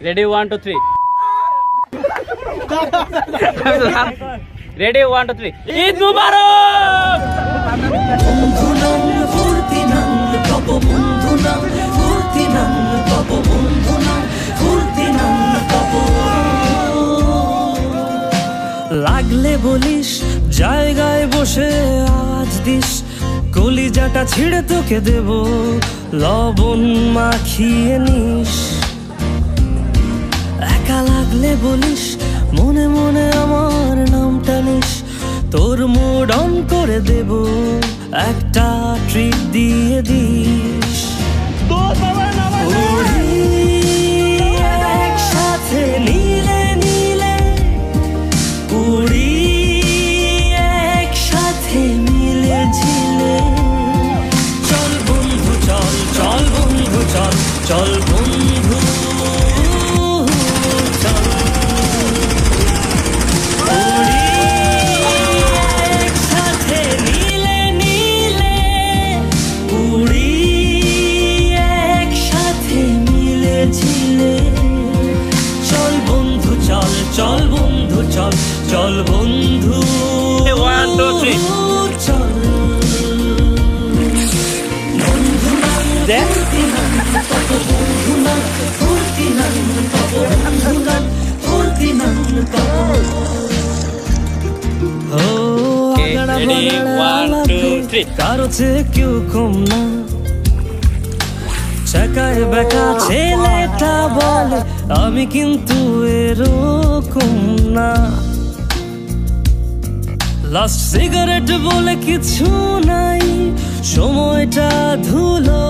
ready 1 2 3 ready 1 2 3 Eid মুবারক বন্ধু নাম ফুর্তি নাম কব বন্ধু নাম ফুর্তি নাম কব বন্ধু নাম ফুর্তি নাম কব লাগলে বলিস জায়গায় বসে আওয়াজ দিস কলিজাটা ছিঁড়ে তোকে দেব লবণ মাখিয়ে নিস একা লাগলে বলিস মনে মনে আমার নামটা নিস তোর মুড অন করে দেব একটা ট্রিট দিয়ে দিস একসাথে নীলে নীলে উড়ি একসাথে মিলে ঝিলে চল বন্ধু চল চল বন্ধু চল চল বন্ধু চল বন্ধু চল চল বন্ধু 1 2 3 চল বন্ধু দেখ বন্ধু না ফুর্তি না বন্ধু না ফুর্তি না ও রেডি 1 2 3 কারো চেয়ে কেউ কম না চাকায় বেকা ছেলেটা বলে আমি কিন্তু এরকম না লাস্ট সিগারেট বলে কিছু নাই সময়টা ধুলো